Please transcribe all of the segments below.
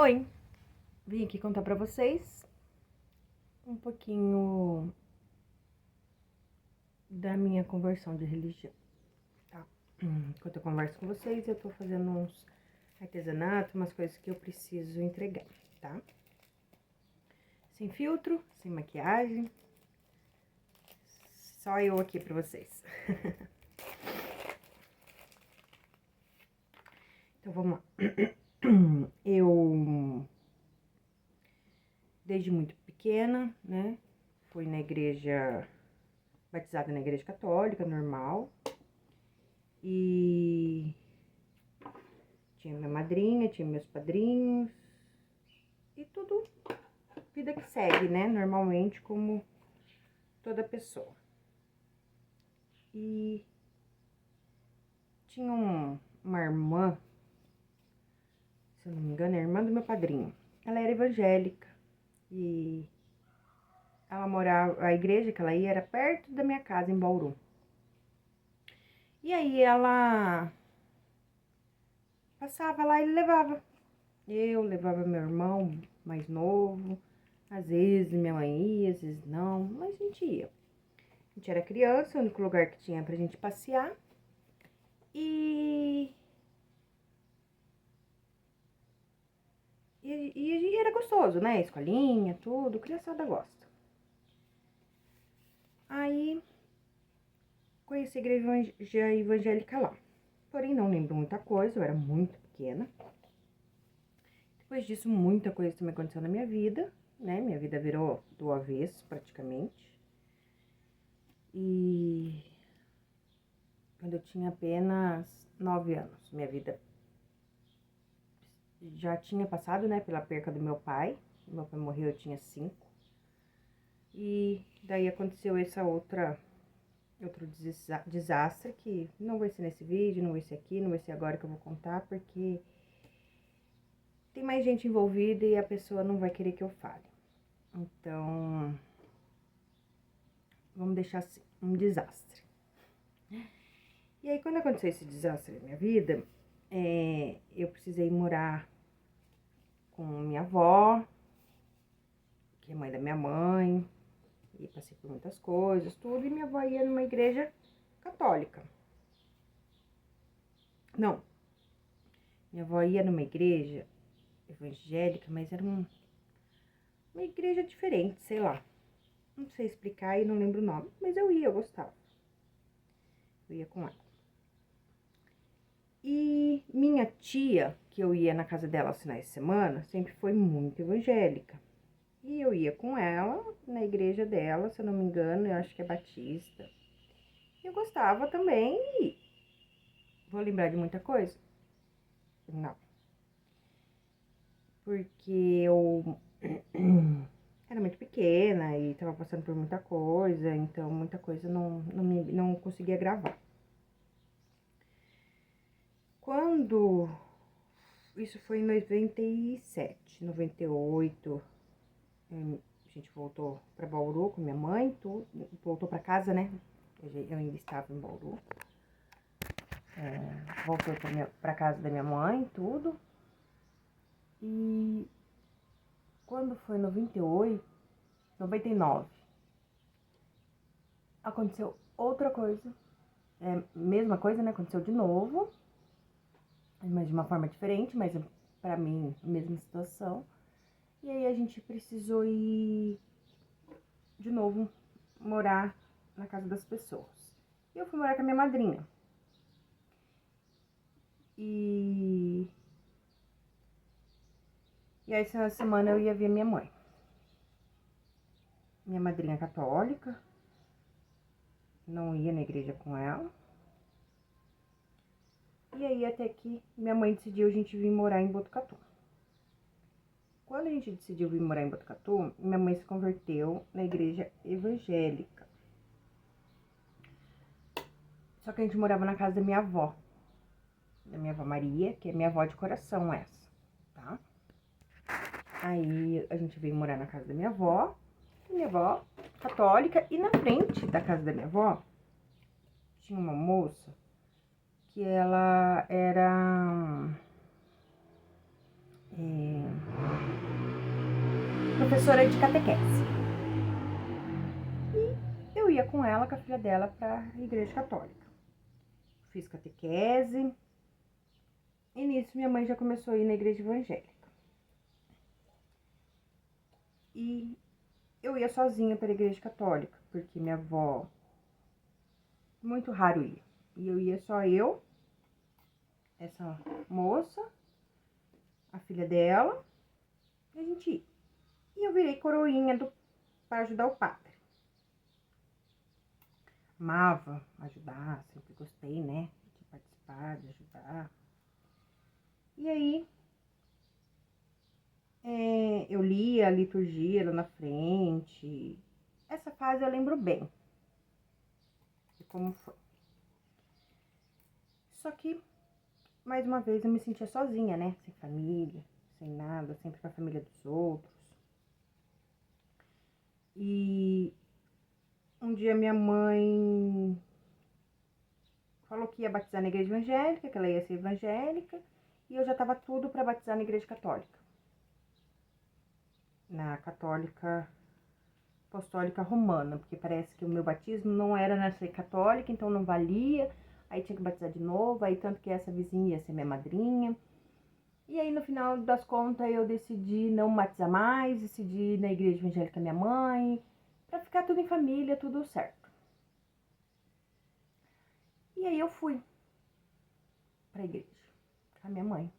Oi, vim aqui contar pra vocês um pouquinho da minha conversão de religião, tá? Enquanto eu converso com vocês, eu tô fazendo uns artesanatos, umas coisas que eu preciso entregar, tá? Sem filtro, sem maquiagem, só eu aqui pra vocês. Então, vamos lá. Eu, desde muito pequena, né, fui na igreja, batizada na igreja católica, normal. E tinha minha madrinha, tinha meus padrinhos. E tudo, vida que segue, né, normalmente, como toda pessoa. E tinha uma irmã, se eu não me engano, é a irmã do meu padrinho. Ela era evangélica e ela morava, a igreja que ela ia era perto da minha casa, em Bauru. E aí ela passava lá e levava. Eu levava meu irmão mais novo, às vezes minha mãe ia, às vezes não, mas a gente ia. A gente era criança, o único lugar que tinha pra gente passear. E era gostoso, né? Escolinha, tudo, criançada gosta. Aí, conheci a igreja evangélica lá. Porém, não lembro muita coisa, eu era muito pequena. Depois disso, muita coisa também aconteceu na minha vida, né? Minha vida virou do avesso, praticamente. E quando eu tinha apenas 9 anos, minha vida já tinha passado, né, pela perca do meu pai. Meu pai morreu, eu tinha 5. E daí aconteceu outro desastre, que não vai ser nesse vídeo, não vai ser aqui, não vai ser agora que eu vou contar, porque tem mais gente envolvida e a pessoa não vai querer que eu fale. Então, vamos deixar assim, um desastre. E aí, quando aconteceu esse desastre na minha vida, eu precisei morar com minha avó, que é mãe da minha mãe, e passei por muitas coisas, tudo, e minha avó ia numa igreja católica. Não, minha avó ia numa igreja evangélica, mas era uma igreja diferente, sei lá. Não sei explicar e não lembro o nome, mas eu ia, eu gostava. Eu ia com ela. E minha tia, que eu ia na casa dela aos finais de semana, sempre foi muito evangélica. E eu ia com ela na igreja dela, se eu não me engano, eu acho que é batista. Eu gostava também e vou lembrar de muita coisa? Não. Porque eu era muito pequena e tava passando por muita coisa, então muita coisa não conseguia gravar. Quando isso foi em 97, 98, a gente voltou pra Bauru com minha mãe, tudo, voltou pra casa, né? Eu ainda estava em Bauru. Voltou pra casa da minha mãe, tudo. E quando foi 98, 99, aconteceu outra coisa. Mesma coisa, né? Aconteceu de novo, mas de uma forma diferente, mas pra mim, a mesma situação. E aí a gente precisou ir de novo morar na casa das pessoas. E eu fui morar com a minha madrinha. E aí essa semana eu ia ver minha mãe. Minha madrinha católica, não ia na igreja com ela. E aí até que minha mãe decidiu a gente vir morar em Botucatu. Quando a gente decidiu vir morar em Botucatu, minha mãe se converteu na igreja evangélica. Só que a gente morava na casa da minha avó Maria, que é minha avó de coração essa, tá? Aí a gente veio morar na casa da minha avó católica, e na frente da casa da minha avó tinha uma moça que ela era professora de catequese. E eu ia com ela, com a filha dela, para a igreja católica. Fiz catequese. E nisso minha mãe já começou a ir na igreja evangélica. E eu ia sozinha para a igreja católica, porque minha avó, muito raro ia. E eu ia só eu, essa moça, a filha dela, e a gente ia. E eu virei coroinha para ajudar o padre. Amava ajudar, sempre gostei, né, de participar, de ajudar. E aí, eu lia a liturgia lá na frente. Essa fase eu lembro bem de como foi. Só que, mais uma vez, eu me sentia sozinha, né? Sem família, sem nada, sempre com a família dos outros. E um dia minha mãe falou que ia batizar na igreja evangélica, que ela ia ser evangélica, e eu já tava tudo para batizar na igreja católica. Na católica apostólica romana, porque parece que o meu batismo não era na ser católica, então não valia, aí tinha que batizar de novo, aí tanto que essa vizinha ia ser minha madrinha. E aí no final das contas eu decidi não batizar mais, decidi ir na igreja evangélica minha mãe, para ficar tudo em família, tudo certo. E aí eu fui pra igreja com a minha mãe.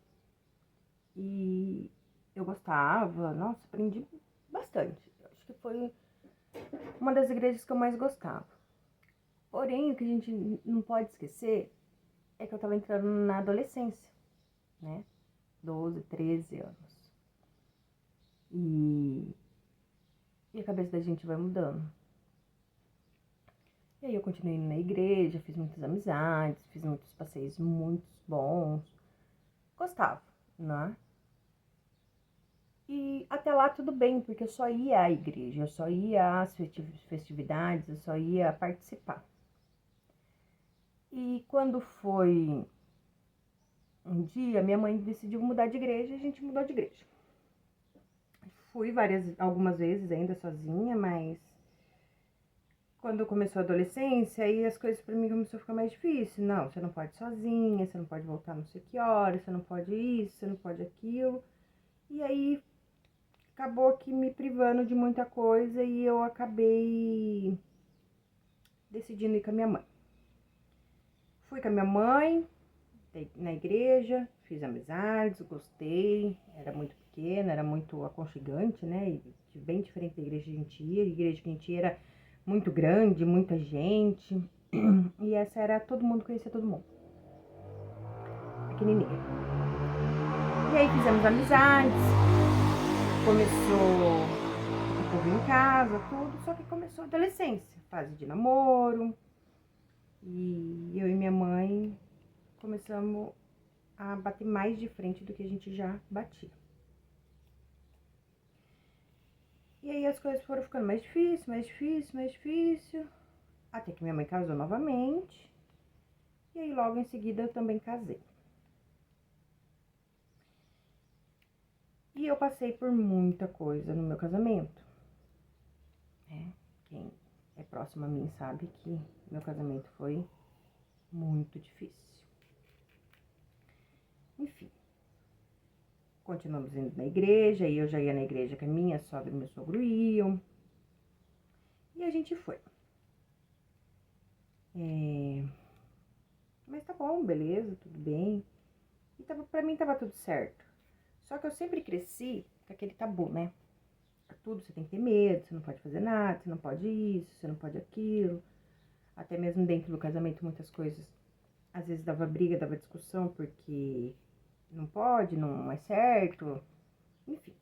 E eu gostava, nossa, aprendi bastante. Acho que foi uma das igrejas que eu mais gostava. Porém, o que a gente não pode esquecer é que eu tava entrando na adolescência, né? 12, 13 anos. E a cabeça da gente vai mudando. E aí eu continuei indo na igreja, fiz muitas amizades, fiz muitos passeios muito bons. Gostava, né? E até lá tudo bem, porque eu só ia à igreja, eu só ia às festividades, eu só ia participar. E quando foi um dia, minha mãe decidiu mudar de igreja e a gente mudou de igreja. Fui algumas vezes ainda sozinha, mas quando começou a adolescência, aí as coisas pra mim começou a ficar mais difícil. Não, você não pode ir sozinha, você não pode voltar não sei que hora, você não pode isso, você não pode aquilo. E aí acabou que me privando de muita coisa e eu acabei decidindo ir com a minha mãe. Fui com a minha mãe na igreja, fiz amizades, gostei, era muito pequena, era muito aconchegante, né? E bem diferente da igreja que a gente ia. A igreja que a gente ia era muito grande, muita gente. E essa era todo mundo, conhecia todo mundo. Pequenininha. E aí fizemos amizades, começou o povo em casa, tudo, só que começou a adolescência, fase de namoro. E eu e minha mãe começamos a bater mais de frente do que a gente já batia. E aí as coisas foram ficando mais difíceis, mais difícil, mais difícil. Até que minha mãe casou novamente. E aí logo em seguida eu também casei. E eu passei por muita coisa no meu casamento. Quem é próximo a mim sabe que meu casamento foi muito difícil. Enfim. Continuamos indo na igreja, e eu já ia na igreja que a minha sogra e meu sogro iam. E a gente foi. Mas tá bom, beleza, tudo bem. E pra mim tava tudo certo. Só que eu sempre cresci com aquele tabu, né? Tudo você tem que ter medo, você não pode fazer nada, você não pode isso, você não pode aquilo. Até mesmo dentro do casamento, muitas coisas, às vezes dava briga, dava discussão, porque não pode, não é certo, enfim.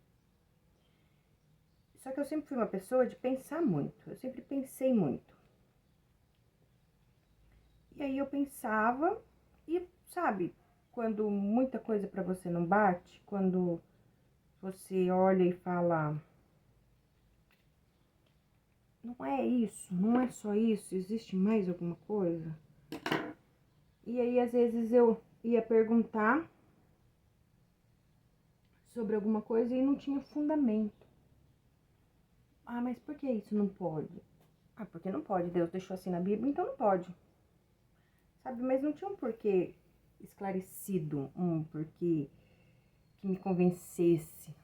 Só que eu sempre fui uma pessoa de pensar muito, eu sempre pensei muito. E aí eu pensava e, sabe, quando muita coisa pra você não bate, quando você olha e fala, não é isso, não é só isso, existe mais alguma coisa? E aí às vezes eu ia perguntar sobre alguma coisa e não tinha fundamento. Ah, mas por que isso não pode? Ah, porque não pode. Deus deixou assim na Bíblia, então não pode. Sabe, mas não tinha um porquê esclarecido, um porquê que me convencesse.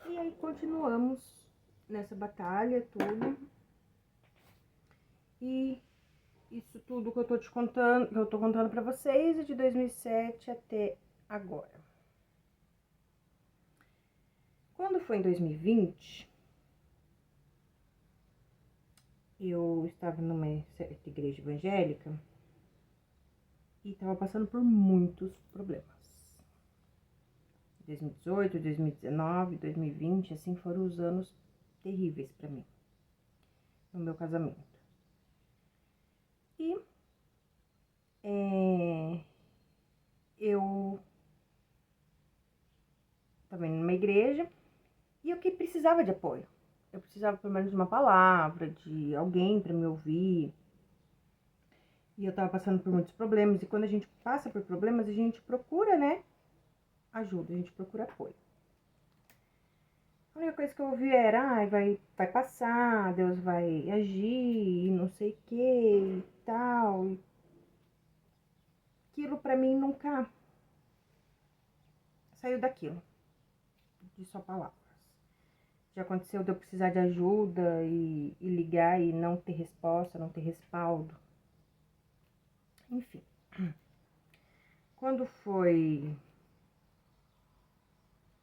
E aí continuamos nessa batalha, tudo. E isso tudo que eu tô te contando, que eu tô contando pra vocês, é de 2007 até agora. Quando foi em 2020, eu estava numa certa igreja evangélica e estava passando por muitos problemas. 2018, 2019, 2020, assim, foram os anos terríveis pra mim, no meu casamento. E eu estava indo numa igreja e eu que precisava de apoio. Eu precisava pelo menos de uma palavra, de alguém pra me ouvir. E eu tava passando por muitos problemas. E quando a gente passa por problemas, a gente procura, né, ajuda, a gente procura apoio. A única coisa que eu ouvi era, ai, vai passar, Deus vai agir, e não sei o que e tal. E aquilo pra mim nunca saiu daquilo, de só palavras. Já aconteceu de eu precisar de ajuda e ligar e não ter resposta, não ter respaldo. Enfim. Quando foi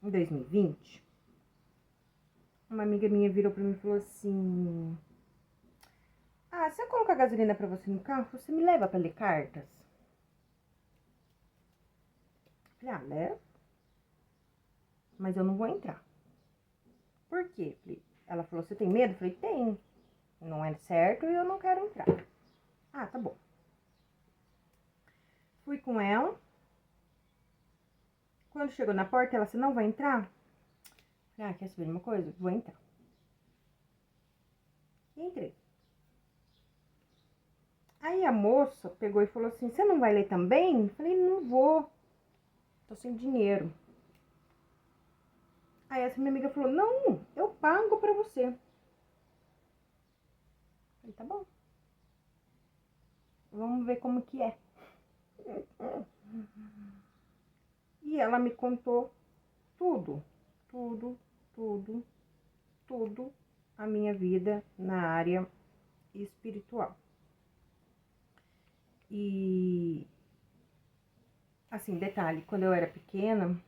em 2020, uma amiga minha virou pra mim e falou assim: ah, se eu colocar gasolina pra você no carro, você me leva pra ler cartas? Eu falei, ah, leva, mas eu não vou entrar. Por quê? Ela falou, você tem medo? Eu falei, tenho. Não é certo e eu não quero entrar. Ah, tá bom. Fui com ela. Quando chegou na porta, ela disse, não vai entrar? Eu falei, ah, quer saber de uma coisa? Vou entrar. E entrei. Aí a moça pegou e falou assim, você não vai ler também? Eu falei, não vou. Tô sem dinheiro. Aí essa minha amiga falou, não, eu pago pra você. Eu falei, tá bom. Vamos ver como que é. E ela me contou tudo, tudo, tudo, tudo a minha vida na área espiritual. E, assim, detalhe, quando eu era pequena,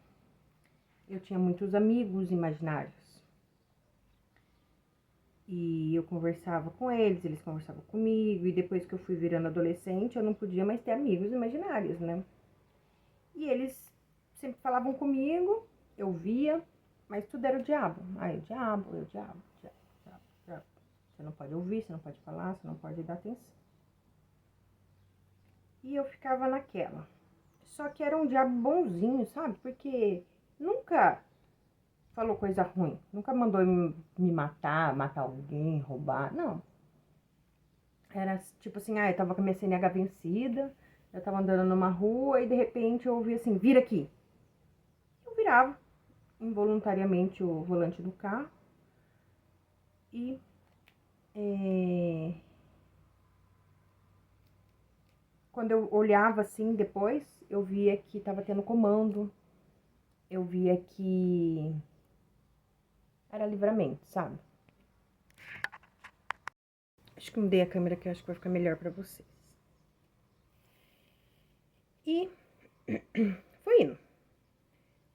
eu tinha muitos amigos imaginários. E eu conversava com eles, eles conversavam comigo, e depois que eu fui virando adolescente, eu não podia mais ter amigos imaginários, né? E eles sempre falavam comigo, eu via, mas tudo era o diabo. Ai, o diabo, o diabo, o diabo, o diabo, o diabo. Você não pode ouvir, você não pode falar, você não pode dar atenção. E eu ficava naquela. Só que era um diabo bonzinho, sabe? Porque nunca falou coisa ruim. Nunca mandou me matar alguém, roubar. Não. Era tipo assim, eu tava com a minha CNH vencida, eu tava andando numa rua e de repente eu ouvi assim, vira aqui. Eu virava involuntariamente o volante do carro e quando eu olhava assim depois, eu via que tava tendo comando, eu via que era livramento, sabe? Acho que mudei a câmera que eu acho que vai ficar melhor pra vocês. E foi indo.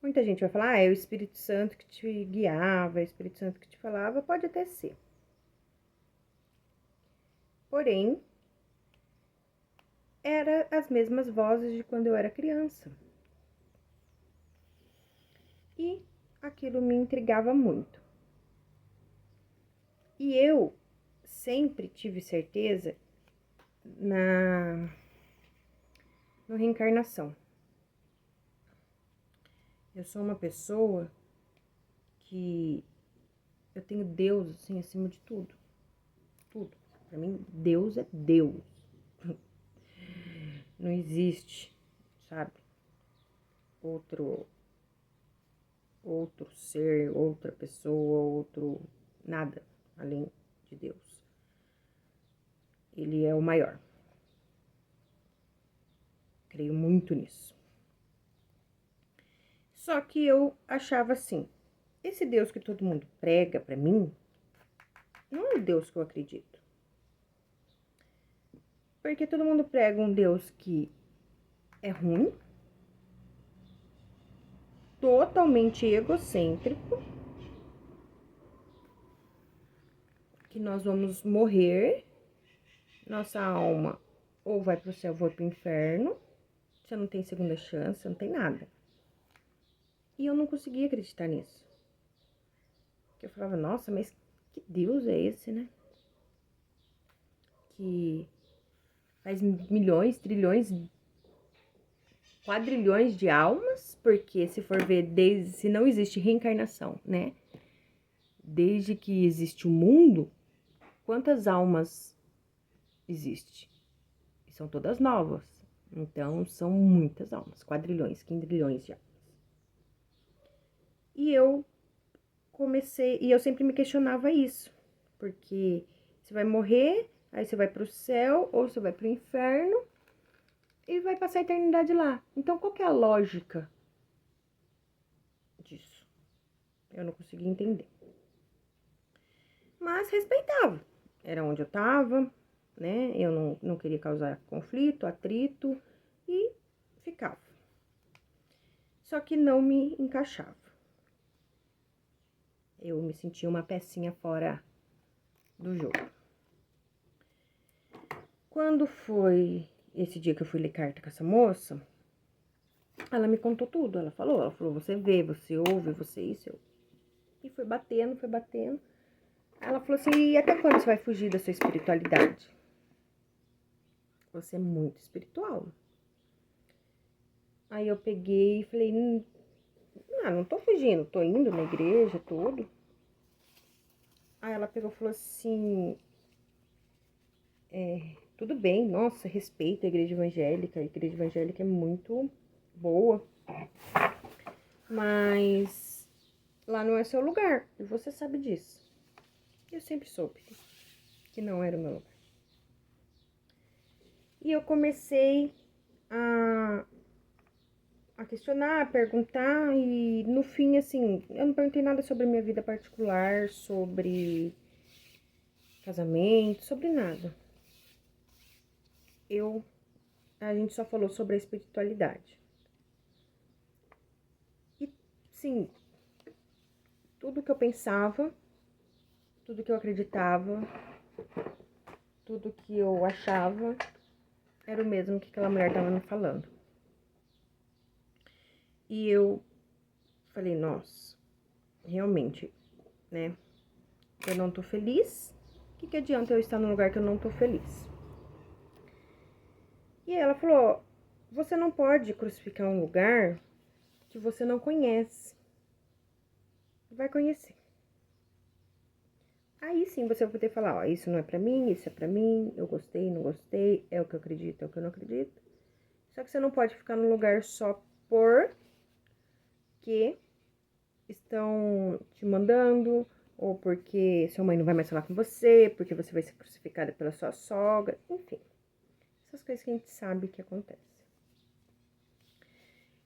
Muita gente vai falar, é o Espírito Santo que te guiava, é o Espírito Santo que te falava, pode até ser. Porém, eram as mesmas vozes de quando eu era criança. E aquilo me intrigava muito. E eu sempre tive certeza no reencarnação. Eu sou uma pessoa que eu tenho Deus assim acima de tudo. Tudo. Para mim, Deus é Deus. Não existe, sabe? Outro ser, outra pessoa, outro nada além de Deus. Ele é o maior. Creio muito nisso. Só que eu achava assim, esse Deus que todo mundo prega pra mim, não é o Deus que eu acredito. Porque todo mundo prega um Deus que é ruim, totalmente egocêntrico, que nós vamos morrer, nossa alma ou vai pro céu ou vai pro inferno, você não tem segunda chance, não tem nada. E eu não conseguia acreditar nisso. Eu falava, nossa, mas que Deus é esse, né? Que faz milhões, trilhões, quadrilhões de almas, porque se for ver, se não existe reencarnação, né? Desde que existe o mundo, quantas almas existe? E são todas novas. Então, são muitas almas, quadrilhões, quintilhões de almas. E eu sempre me questionava isso, porque você vai morrer, aí você vai pro céu ou você vai pro inferno e vai passar a eternidade lá. Então, qual que é a lógica disso? Eu não conseguia entender. Mas respeitava. Era onde eu tava, né? Eu não queria causar conflito, atrito e ficava. Só que não me encaixava. Eu me sentia uma pecinha fora do jogo. Quando foi esse dia que eu fui ler carta com essa moça, ela me contou tudo. Ela falou, você vê, você ouve, você isso. E foi batendo, foi batendo. Ela falou assim, e até quando você vai fugir da sua espiritualidade? Você é muito espiritual. Aí eu peguei e falei, não tô fugindo, tô indo na igreja, tudo. Aí ela pegou e falou assim, tudo bem, nossa, respeito a igreja evangélica é muito boa, mas lá não é seu lugar, e você sabe disso. Eu sempre soube que não era o meu lugar. E eu comecei a questionar, a perguntar, e no fim, assim, eu não perguntei nada sobre a minha vida particular, sobre casamento, sobre nada. A gente só falou sobre a espiritualidade. E, sim, tudo que eu pensava, tudo que eu acreditava, tudo que eu achava, era o mesmo que aquela mulher tava me falando. E eu falei, nossa, realmente, né? Eu não tô feliz. O que adianta eu estar num lugar que eu não tô feliz? E ela falou, você não pode crucificar um lugar que você não conhece. Vai conhecer. Aí sim você vai poder falar, ó, isso não é pra mim, isso é pra mim, eu gostei, não gostei, é o que eu acredito, é o que eu não acredito. Só que você não pode ficar num lugar só porque estão te mandando, ou porque sua mãe não vai mais falar com você, porque você vai ser crucificada pela sua sogra, enfim. Essas coisas que a gente sabe que acontece.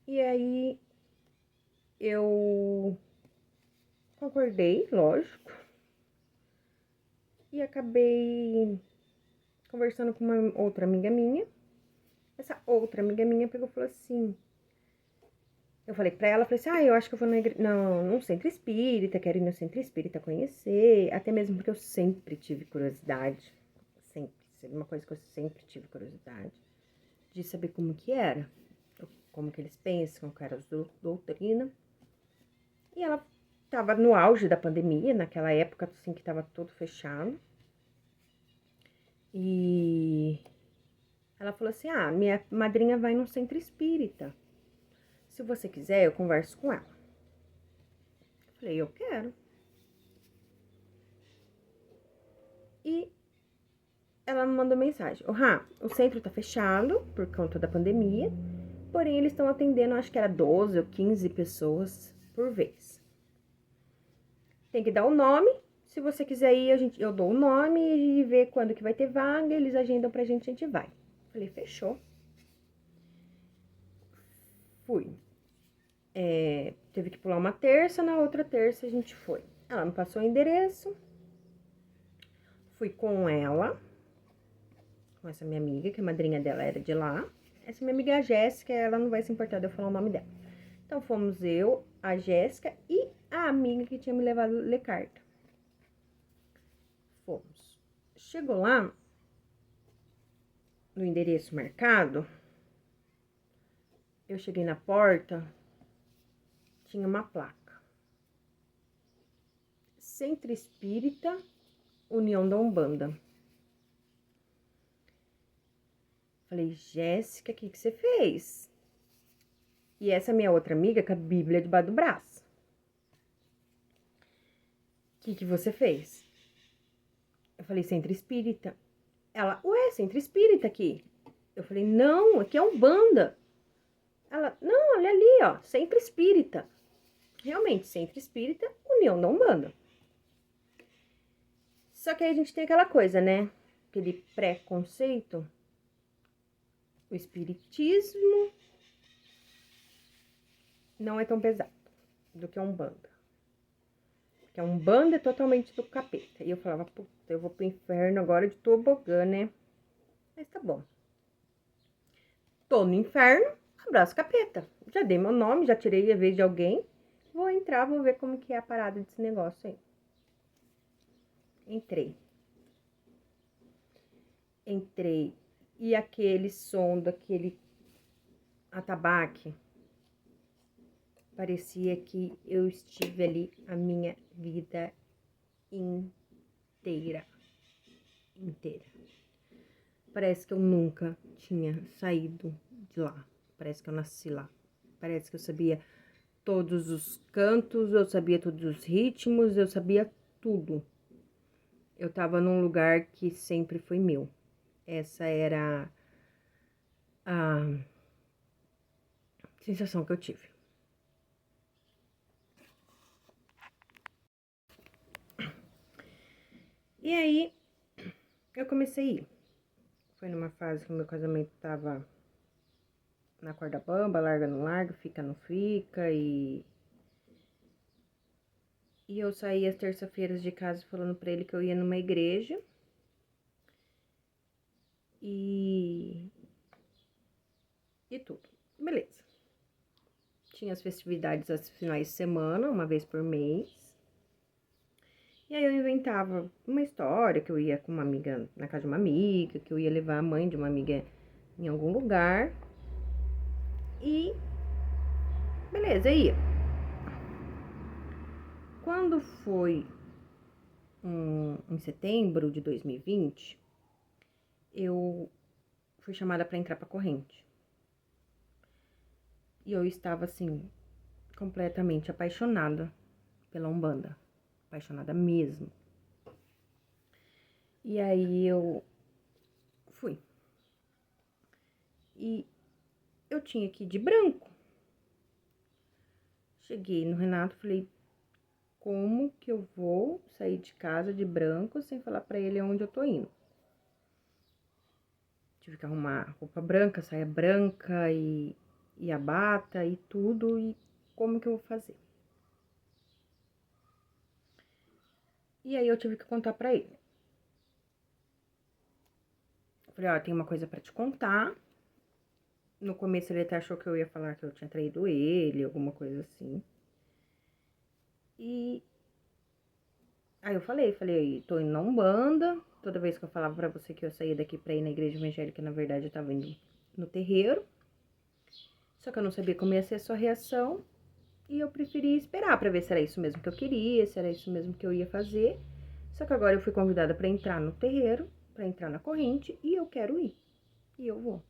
E aí eu concordei, lógico, e acabei conversando com uma outra amiga minha. Essa outra amiga minha pegou e falou assim, eu falei pra ela, falei assim, eu acho que eu vou num centro espírita, quero ir no centro espírita conhecer, até mesmo porque eu sempre tive curiosidade, sempre, uma coisa que eu sempre tive curiosidade, de saber como que era, como que eles pensam, qual era a doutrina. E ela tava no auge da pandemia, naquela época, assim, que tava tudo fechado. E ela falou assim, minha madrinha vai num centro espírita. Se você quiser, eu converso com ela. Eu falei, eu quero. E ela me mandou mensagem. O centro tá fechado por conta da pandemia, porém eles estão atendendo, acho que era 12 ou 15 pessoas por vez. Tem que dar o nome, Se você quiser ir, eu dou o nome e ver quando que vai ter vaga, eles agendam pra gente, a gente vai. Falei, fechou. Fui. Teve que pular uma terça, na outra terça a gente foi. Ela me passou o endereço. Fui com ela, com essa minha amiga, que a madrinha dela era de lá. Essa minha amiga é a Jéssica, ela não vai se importar de eu falar o nome dela. Então, fomos eu, a Jéssica e a amiga que tinha me levado ler carta. Fomos. Chegou lá, no endereço marcado, eu cheguei na porta, tinha uma placa. Centro Espírita, União da Umbanda. Falei, Jéssica, o que você fez? E essa minha outra amiga com a Bíblia debaixo do braço. O que você fez? Eu falei, Centro Espírita. Ela, ué, Centro Espírita aqui. Eu falei, não, aqui é Umbanda. Ela, não, olha ali, ó, Centro Espírita. Realmente, Centro Espírita, União da Umbanda. Só que aí a gente tem aquela coisa, né? Aquele preconceito. O espiritismo não é tão pesado do que a Umbanda. Porque a Umbanda é totalmente do capeta. E eu falava, puta, eu vou pro inferno agora de tobogã, né? Mas tá bom. Tô no inferno, abraço capeta. Já dei meu nome, já tirei a vez de alguém. Vou entrar, vou ver como que é a parada desse negócio aí. Entrei. E aquele som daquele atabaque, parecia que eu estive ali a minha vida inteira. Parece que eu nunca tinha saído de lá. Parece que eu nasci lá. Parece que eu sabia todos os cantos, eu sabia todos os ritmos, eu sabia tudo. Eu tava num lugar que sempre foi meu. Essa era a sensação que eu tive. E aí, eu comecei a ir. Foi numa fase que o meu casamento tava na corda bamba, larga não larga, fica não fica, e eu saí às terça-feiras de casa falando pra ele que eu ia numa igreja. E tudo. Beleza. Tinha as festividades aos finais de semana, uma vez por mês. E aí eu inventava uma história, que eu ia com uma amiga na casa de uma amiga, que eu ia levar a mãe de uma amiga em algum lugar. E beleza, ia. Quando foi em setembro de 2020, eu fui chamada para entrar pra corrente. E eu estava assim, completamente apaixonada pela Umbanda. Apaixonada mesmo. E aí eu fui. E eu tinha que ir de branco. Cheguei no Renato, falei, como que eu vou sair de casa de branco sem falar pra ele onde eu tô indo? Tive que arrumar roupa branca, saia branca e a bata e tudo. E como que eu vou fazer? E aí eu tive que contar pra ele. Falei, ó, tem uma coisa pra te contar. No começo ele até achou que eu ia falar que eu tinha traído ele, alguma coisa assim. E aí eu falei, tô indo na Umbanda. Toda vez que eu falava pra você que eu saía daqui pra ir na igreja evangélica, na verdade eu tava indo no terreiro. Só que eu não sabia como ia ser a sua reação. E eu preferi esperar pra ver se era isso mesmo que eu queria, se era isso mesmo que eu ia fazer. Só que agora eu fui convidada pra entrar no terreiro, pra entrar na corrente, e eu quero ir. E eu vou.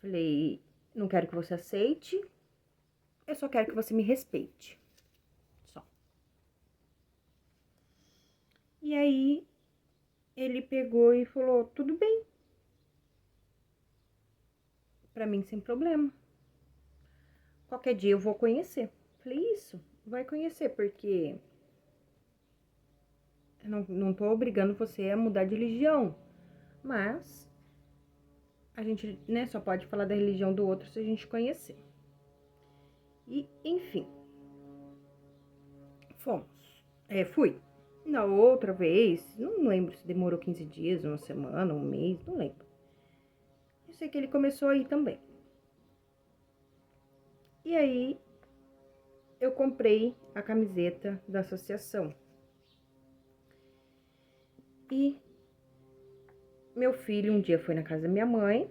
Falei, não quero que você aceite, eu só quero que você me respeite. Só. E aí, ele pegou e falou, tudo bem. Pra mim, sem problema. Qualquer dia eu vou conhecer. Falei, isso, vai conhecer, porque não tô obrigando você a mudar de religião, mas a gente, né, só pode falar da religião do outro se a gente conhecer. E, enfim, fui. Na outra vez, não lembro se demorou 15 dias, uma semana, um mês, não lembro. Eu sei que ele começou aí também. E aí, eu comprei a camiseta da associação. E meu filho um dia foi na casa da minha mãe,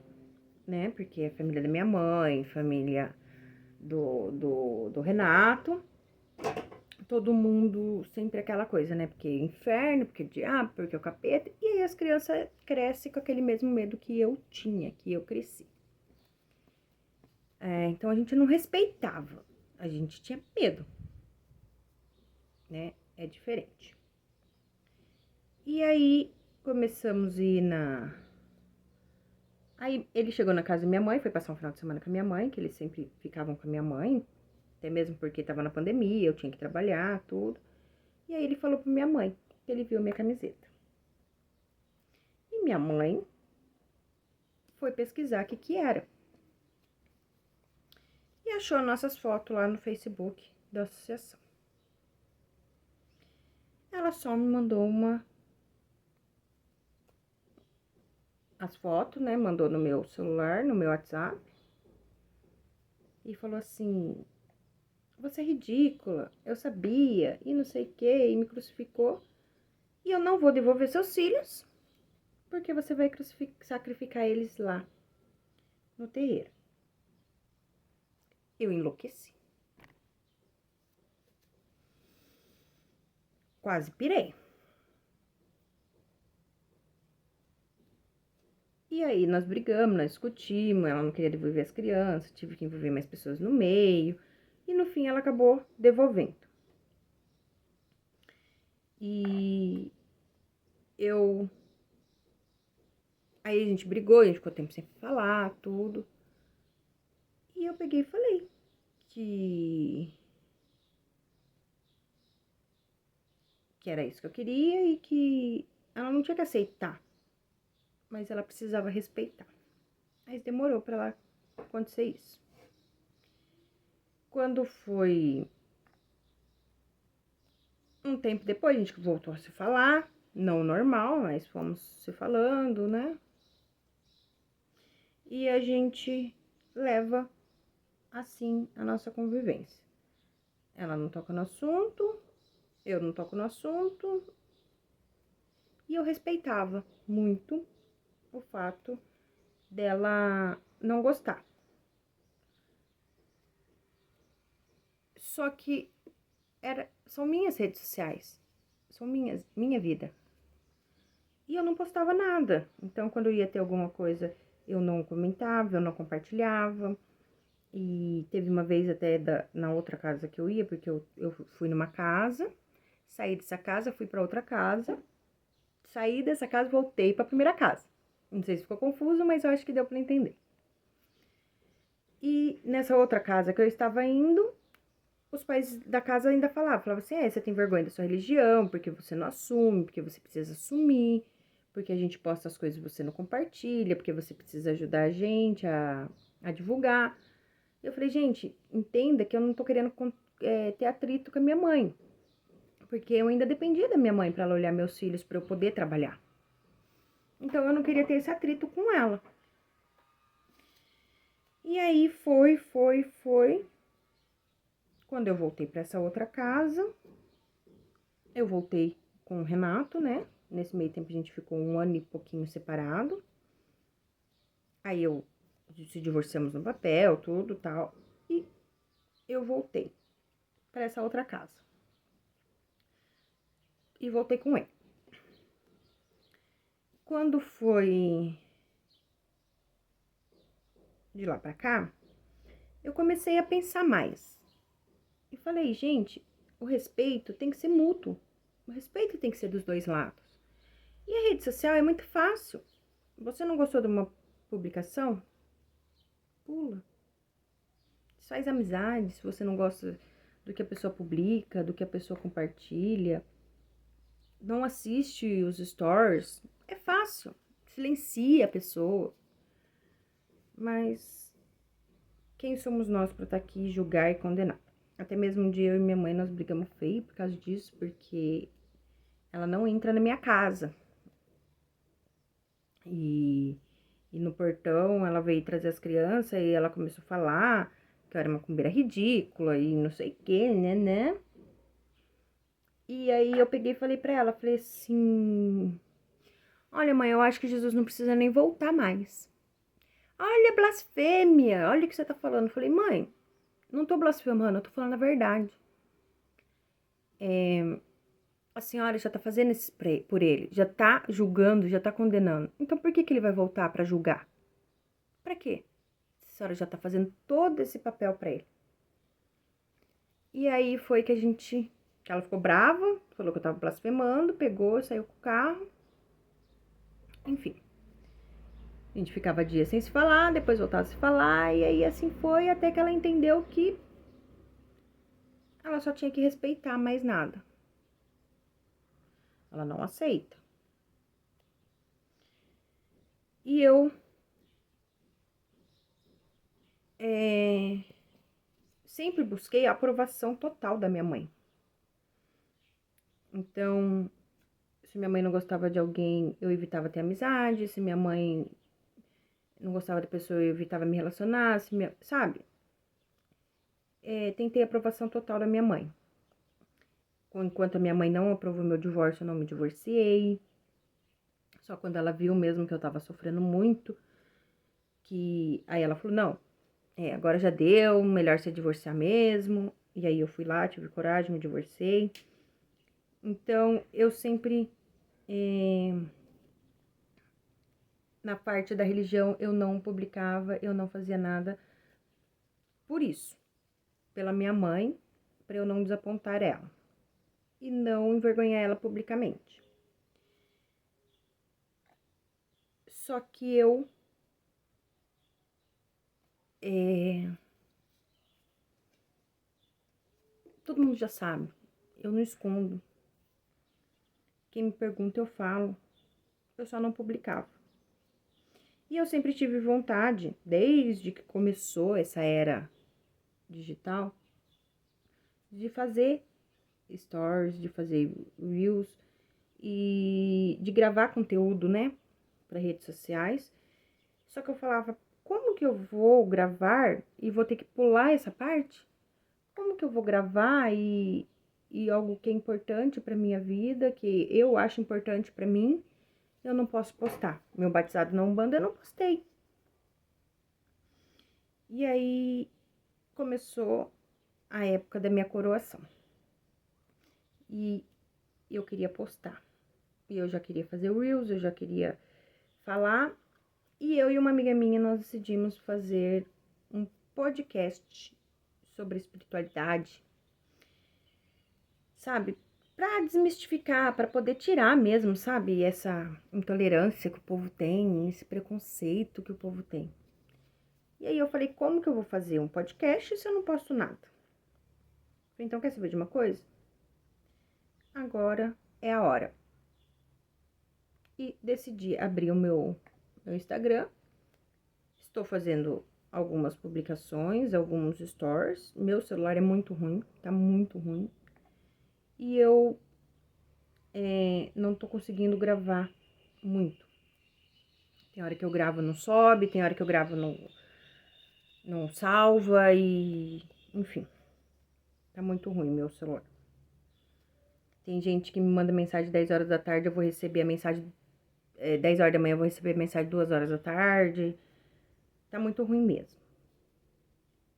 né? Porque é família da minha mãe, família do Renato. Todo mundo sempre aquela coisa, né? Porque é inferno, porque é diabo, porque é o capeta. E aí as crianças crescem com aquele mesmo medo que eu tinha, que eu cresci. Então a gente não respeitava, a gente tinha medo, né? É diferente. E aí começamos a ir na. Aí ele chegou na casa da minha mãe, foi passar um final de semana com a minha mãe, que eles sempre ficavam com a minha mãe, até mesmo porque tava na pandemia, eu tinha que trabalhar, tudo. E aí ele falou pra minha mãe que ele viu minha camiseta. E minha mãe foi pesquisar o que era. E achou nossas fotos lá no Facebook da associação. Ela só me mandou as fotos, né? Mandou no meu celular, no meu WhatsApp. E falou assim: você é ridícula, eu sabia, e não sei o que, e me crucificou. E eu não vou devolver seus filhos, porque você vai sacrificar eles lá no terreiro. Eu enlouqueci. Quase pirei. E aí nós brigamos, nós discutimos, ela não queria devolver as crianças, tive que envolver mais pessoas no meio. E no fim ela acabou devolvendo. E eu... Aí a gente brigou, a gente ficou tempo sem falar, tudo. E eu peguei e falei que era isso que eu queria e que ela não tinha que aceitar, mas ela precisava respeitar. Mas demorou pra ela acontecer isso. Quando foi um tempo depois, a gente voltou a se falar, não normal, mas fomos se falando, né? E a gente leva assim a nossa convivência. Ela não toca no assunto, eu não toco no assunto, e eu respeitava muito o fato dela não gostar. Só que são minhas redes sociais, são minha vida. E eu não postava nada. Então, quando ia ter alguma coisa, eu não comentava, eu não compartilhava. E teve uma vez até na outra casa que eu ia, porque eu fui numa casa, saí dessa casa, fui para outra casa, saí dessa casa, voltei para a primeira casa. Não sei se ficou confuso, mas eu acho que deu para entender. E nessa outra casa que eu estava indo, os pais da casa ainda falavam assim, você tem vergonha da sua religião, porque você não assume, porque você precisa assumir, porque a gente posta as coisas e você não compartilha, porque você precisa ajudar a gente a divulgar. Eu falei, gente, entenda que eu não tô querendo ter atrito com a minha mãe, porque eu ainda dependia da minha mãe para ela olhar meus filhos para eu poder trabalhar. Então eu não queria ter esse atrito com ela. E aí foi. Quando eu voltei para essa outra casa, eu voltei com o Renato, né? Nesse meio tempo a gente ficou 1 ano e pouquinho separado. Aí se divorciamos no papel, tudo tal. E eu voltei para essa outra casa. E voltei com ele. Quando foi de lá pra cá, eu comecei a pensar mais. E falei, gente, o respeito tem que ser mútuo. O respeito tem que ser dos dois lados. E a rede social é muito fácil. Você não gostou de uma publicação? Pula. Faz amizade se você não gosta do que a pessoa publica, do que a pessoa compartilha. não assiste os stories, é fácil, silencia a pessoa. Mas quem somos nós para estar aqui, julgar e condenar? Até mesmo um dia eu e minha mãe, nós brigamos feio por causa disso, porque ela não entra na minha casa. E no portão ela veio trazer as crianças e ela começou a falar que eu era uma macumbeira ridícula e não sei o que, né? E aí eu peguei e falei pra ela, falei assim, olha mãe, eu acho que Jesus não precisa nem voltar mais. Olha, blasfêmia, olha o que você tá falando. Eu falei, mãe, não tô blasfemando, eu tô falando a verdade. A senhora já tá fazendo isso por ele, já tá julgando, já tá condenando. Então por que ele vai voltar pra julgar? Pra quê? A senhora já tá fazendo todo esse papel pra ele. E aí foi que ela ficou brava, falou que eu tava blasfemando, pegou, saiu com o carro. Enfim. A gente ficava dias sem se falar, depois voltava a se falar, e aí assim foi até que ela entendeu que ela só tinha que respeitar, mais nada. Ela não aceita. E eu sempre busquei a aprovação total da minha mãe. Então, se minha mãe não gostava de alguém, eu evitava ter amizade. Se minha mãe não gostava da pessoa, eu evitava me relacionar, sabe? Tentei a aprovação total da minha mãe. Enquanto a minha mãe não aprovou meu divórcio, eu não me divorciei. Só quando ela viu mesmo que eu tava sofrendo muito, que aí ela falou, não, agora já deu, melhor se divorciar mesmo. E aí eu fui lá, tive coragem, me divorciei. Então, eu sempre, na parte da religião, eu não publicava, eu não fazia nada por isso. Pela minha mãe, para eu não desapontar ela. E não envergonhar ela publicamente. Só que eu todo mundo já sabe, eu não escondo. Quem me pergunta, eu falo. Eu só não publicava. E eu sempre tive vontade, desde que começou essa era digital, de fazer stories, de fazer reels e de gravar conteúdo, né, para redes sociais. Só que eu falava, como que eu vou gravar e vou ter que pular essa parte? Como que eu vou gravar e algo que é importante para minha vida, que eu acho importante para mim, eu não posso postar. Meu batizado na Umbanda eu não postei. E aí começou a época da minha coroação. E eu queria postar. E eu já queria fazer reels, eu já queria falar. E eu e uma amiga minha, nós decidimos fazer um podcast sobre espiritualidade. Sabe? Pra desmistificar, para poder tirar mesmo, sabe? Essa intolerância que o povo tem, esse preconceito que o povo tem. E aí eu falei, como que eu vou fazer um podcast se eu não posto nada? Então, quer saber de uma coisa? Agora é a hora. E decidi abrir o meu Instagram. Estou fazendo algumas publicações, alguns stories. Meu celular é muito ruim, tá muito ruim. E eu não tô conseguindo gravar muito. Tem hora que eu gravo não sobe, tem hora que eu gravo não salva e... Enfim, tá muito ruim meu celular. Tem gente que me manda mensagem 10 horas da tarde, eu vou receber a mensagem 10 horas da manhã, eu vou receber a mensagem 2 horas da tarde. Tá muito ruim mesmo.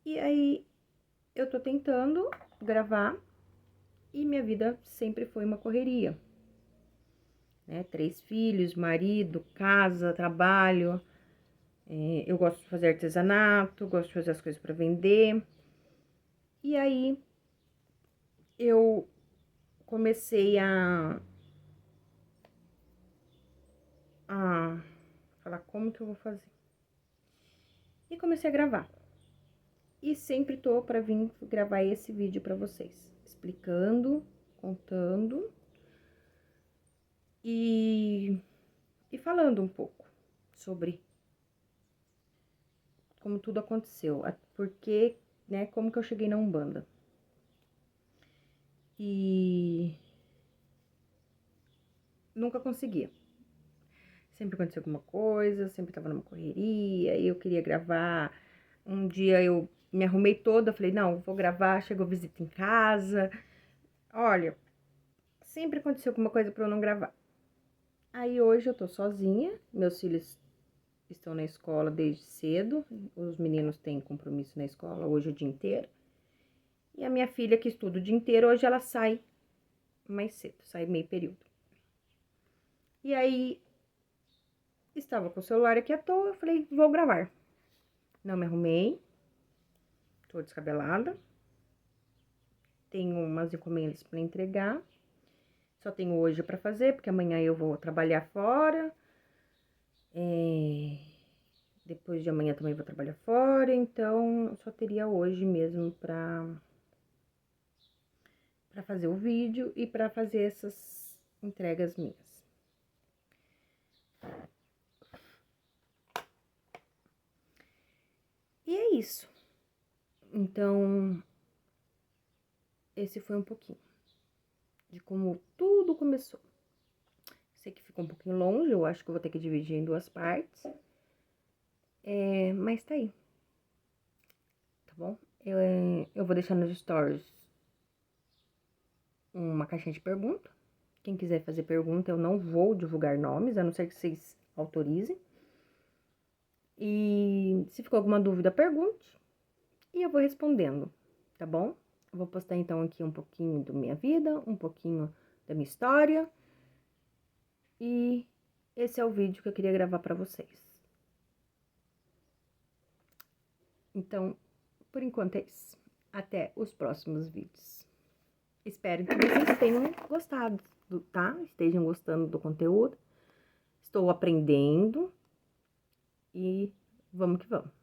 E aí, eu tô tentando gravar e minha vida sempre foi uma correria. Né? 3 filhos, marido, casa, trabalho. Eu gosto de fazer artesanato, gosto de fazer as coisas para vender. E aí, eu comecei a falar como que eu vou fazer. E comecei a gravar. E sempre tô para vir gravar esse vídeo para vocês, explicando, contando e falando um pouco sobre como tudo aconteceu, porque, né, como que eu cheguei na Umbanda. E nunca conseguia. Sempre acontecia alguma coisa, sempre tava numa correria, e eu queria gravar. Um dia eu me arrumei toda, falei, não, vou gravar, chegou visita em casa. Olha, sempre aconteceu alguma coisa pra eu não gravar. Aí hoje eu tô sozinha, meus filhos estão na escola desde cedo, os meninos têm compromisso na escola hoje o dia inteiro. E a minha filha, que estuda o dia inteiro, hoje ela sai mais cedo, sai meio período. E aí, estava com o celular aqui à toa, eu falei, vou gravar. Não me arrumei, tô descabelada, tenho umas encomendas para entregar, só tenho hoje para fazer, porque amanhã eu vou trabalhar fora, depois de amanhã também vou trabalhar fora, então só teria hoje mesmo para fazer o vídeo e para fazer essas entregas minhas. E é isso. Então, esse foi um pouquinho de como tudo começou. Sei que ficou um pouquinho longe, eu acho que eu vou ter que dividir em duas partes. Mas tá aí. Tá bom? Eu vou deixar nos stories uma caixinha de pergunta. Quem quiser fazer pergunta, eu não vou divulgar nomes, a não ser que vocês autorizem. E se ficou alguma dúvida, pergunte. E eu vou respondendo, tá bom? Eu vou postar então aqui um pouquinho da minha vida, um pouquinho da minha história. E esse é o vídeo que eu queria gravar pra vocês. Então, por enquanto é isso. Até os próximos vídeos. Espero que vocês tenham gostado, tá? Estejam gostando do conteúdo. Estou aprendendo e vamos que vamos.